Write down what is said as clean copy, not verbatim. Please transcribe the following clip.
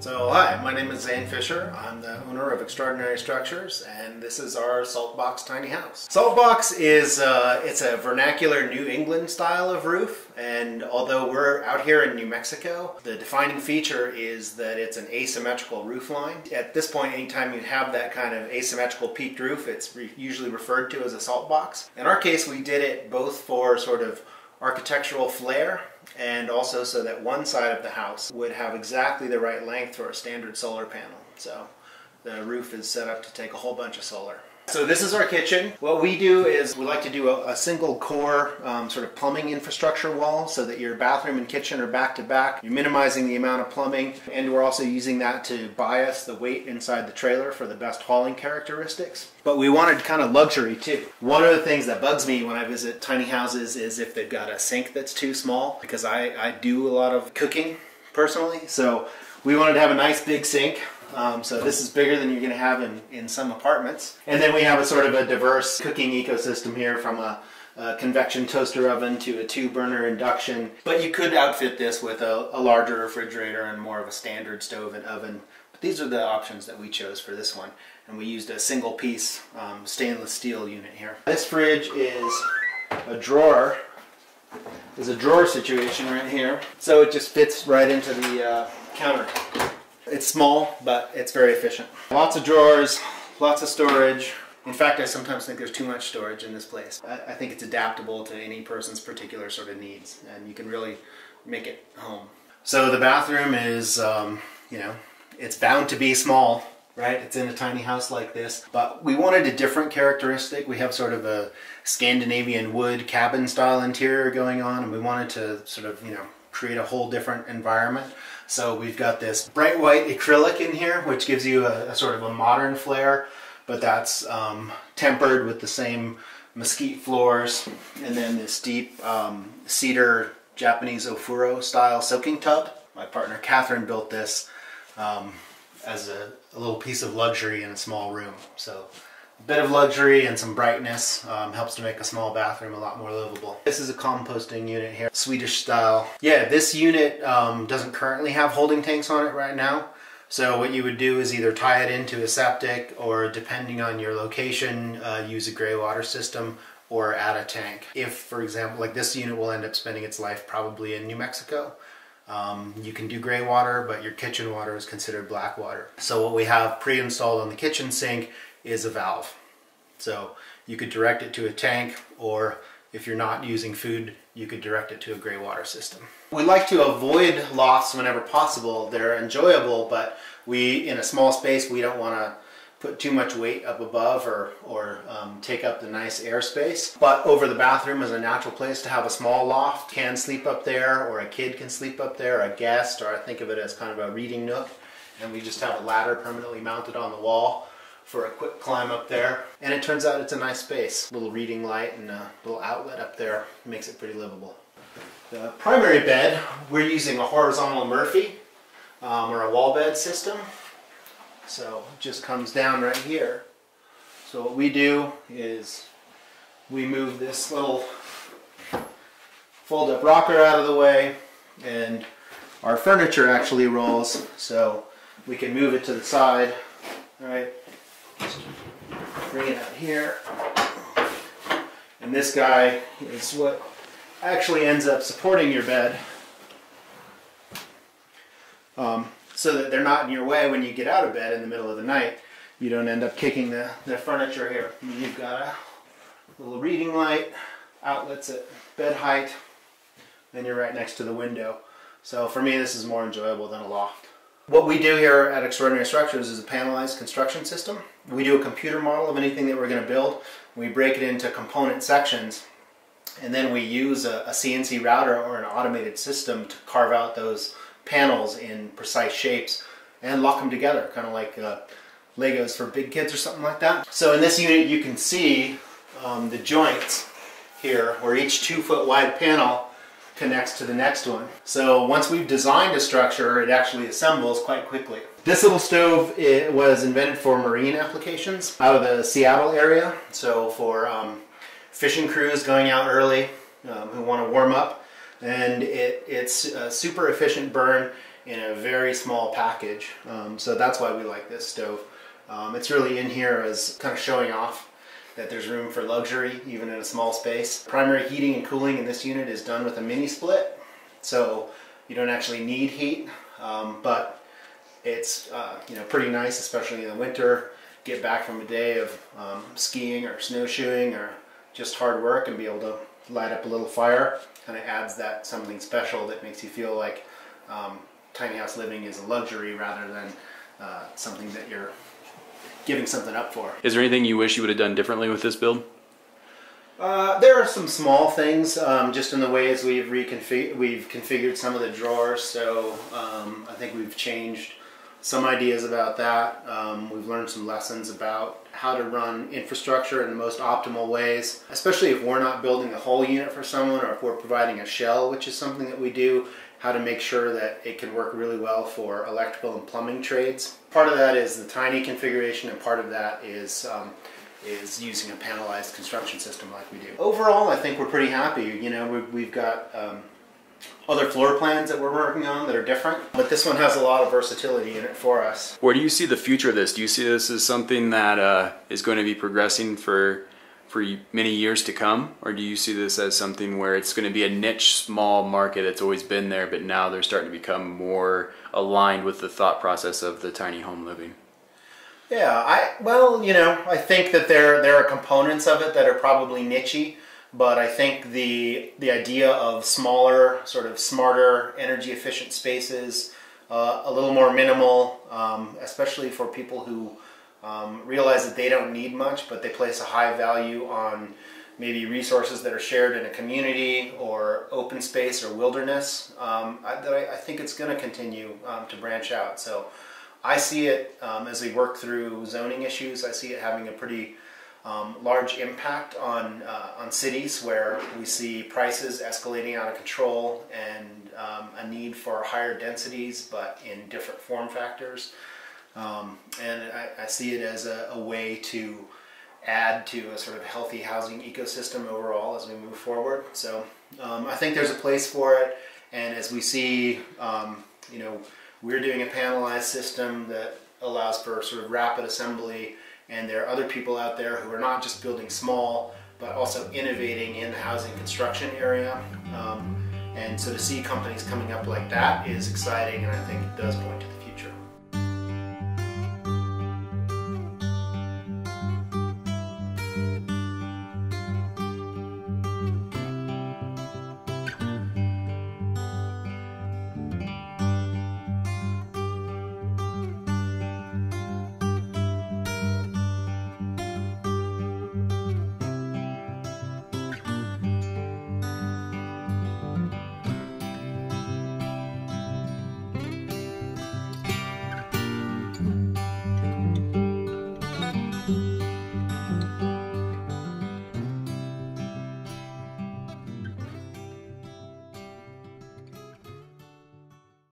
So hi, my name is Zane Fisher. I'm the owner of Extraordinary Structures, and this is our Saltbox tiny house. Saltbox is it's a vernacular New England style of roof, and although we're out here in New Mexico, the defining feature is that it's an asymmetrical roof line. At this point, anytime you have that kind of asymmetrical peaked roof, it's usually referred to as a saltbox. In our case, we did it both for sort of architectural flair and also so that one side of the house would have exactly the right length for a standard solar panel. So the roof is set up to take a whole bunch of solar. So this is our kitchen. What we do is we like to do a single core sort of plumbing infrastructure wall so that your bathroom and kitchen are back to back. You're minimizing the amount of plumbing, and we're also using that to bias the weight inside the trailer for the best hauling characteristics. But we wanted kind of luxury too. One of the things that bugs me when I visit tiny houses is if they've got a sink that's too small, because I do a lot of cooking personally. So we wanted to have a nice big sink. So this is bigger than you're going to have in some apartments. And then we have a sort of a diverse cooking ecosystem here, from a convection toaster oven to a 2-burner induction. But you could outfit this with a larger refrigerator and more of a standard stove and oven. But these are the options that we chose for this one. And we used a single piece stainless steel unit here. This fridge is a drawer. There's a drawer situation right here. So it just fits right into the counter. It's small, but it's very efficient. Lots of drawers, lots of storage. In fact, I sometimes think there's too much storage in this place. I think it's adaptable to any person's particular sort of needs, and you can really make it home. So the bathroom is, you know, it's bound to be small, right? It's in a tiny house like this, but we wanted a different characteristic. We have sort of a Scandinavian wood cabin style interior going on, and we wanted to sort of, you know, create a whole different environment. So we've got this bright white acrylic in here, which gives you a sort of a modern flair, but that's tempered with the same mesquite floors, and then this deep cedar Japanese ofuro style soaking tub. My partner Catherine built this as a little piece of luxury in a small room. So a bit of luxury and some brightness helps to make a small bathroom a lot more livable. This is a composting unit here, Swedish style. Yeah, this unit doesn't currently have holding tanks on it right now. So what you would do is either tie it into a septic, or depending on your location, use a gray water system or add a tank. If, for example, like this unit will end up spending its life probably in New Mexico. You can do gray water, but your kitchen water is considered black water. So what we have pre-installed on the kitchen sink is a valve. So you could direct it to a tank, or if you're not using food, you could direct it to a gray water system. We like to avoid lofts whenever possible. They're enjoyable, but in a small space, we don't want to put too much weight up above or take up the nice airspace. But over the bathroom is a natural place to have a small loft. Can sleep up there, or a kid can sleep up there, a guest, or I think of it as kind of a reading nook. And we just have a ladder permanently mounted on the wall for a quick climb up there. And it turns out it's a nice space. A little reading light and a little outlet up there makes it pretty livable. The primary bed, we're using a horizontal Murphy or a wall bed system. So it just comes down right here. So what we do is we move this little fold-up rocker out of the way, and our furniture actually rolls, so we can move it to the side. All right. Just bring it out here, and this guy is what actually ends up supporting your bed, so that they're not in your way when you get out of bed in the middle of the night. You don't end up kicking the furniture here. You've got a little reading light, outlets at bed height, and you're right next to the window. So for me, this is more enjoyable than a loft. What we do here at Extraordinary Structures is a panelized construction system. We do a computer model of anything that we're going to build. We break it into component sections, and then we use a CNC router or an automated system to carve out those panels in precise shapes and lock them together, kind of like Legos for big kids or something like that. So in this unit you can see the joints here, where each 2-foot wide panel connects to the next one. So once we've designed a structure, it actually assembles quite quickly. This little stove, it was invented for marine applications out of the Seattle area. So for fishing crews going out early who want to warm up, and it's a super efficient burn, in a very small package. So that's why we like this stove. It's really in here as kind of showing off that there's room for luxury even in a small space. Primary heating and cooling in this unit is done with a mini split, so you don't actually need heat, but it's pretty nice, especially in the winter. Get back from a day of skiing or snowshoeing or just hard work and be able to light up a little fire. Kind of adds that something special that makes you feel like tiny house living is a luxury rather than something that you're giving something up for. Is there anything you wish you would have done differently with this build? There are some small things, just in the ways we've configured some of the drawers. So I think we've changed some ideas about that. We've learned some lessons about how to run infrastructure in the most optimal ways, especially if we're not building the whole unit for someone, or if we're providing a shell, which is something that we do, how to make sure that it can work really well for electrical and plumbing trades. Part of that is the tiny configuration, and part of that is using a panelized construction system like we do. Overall, I think we're pretty happy. You know, we've got other floor plans that we're working on that are different, but this one has a lot of versatility in it for us. Where do you see the future of this? Do you see this as something that is going to be progressing for many years to come, or do you see this as something where it's going to be a niche, small market that's always been there, but now they're starting to become more aligned with the thought process of the tiny home living? Yeah, I think that there are components of it that are probably niche-y, but I think the idea of smaller, sort of smarter, energy efficient spaces, a little more minimal, especially for people who realize that they don't need much, but they place a high value on maybe resources that are shared in a community or open space or wilderness, I think it's going to continue to branch out. So I see it, as we work through zoning issues, I see it having a pretty large impact on cities where we see prices escalating out of control and a need for higher densities, but in different form factors. And I see it as a way to add to a sort of healthy housing ecosystem overall as we move forward. So I think there's a place for it, and as we see, we're doing a panelized system that allows for sort of rapid assembly, and there are other people out there who are not just building small, but also innovating in the housing construction area. And so to see companies coming up like that is exciting, and I think it does point to the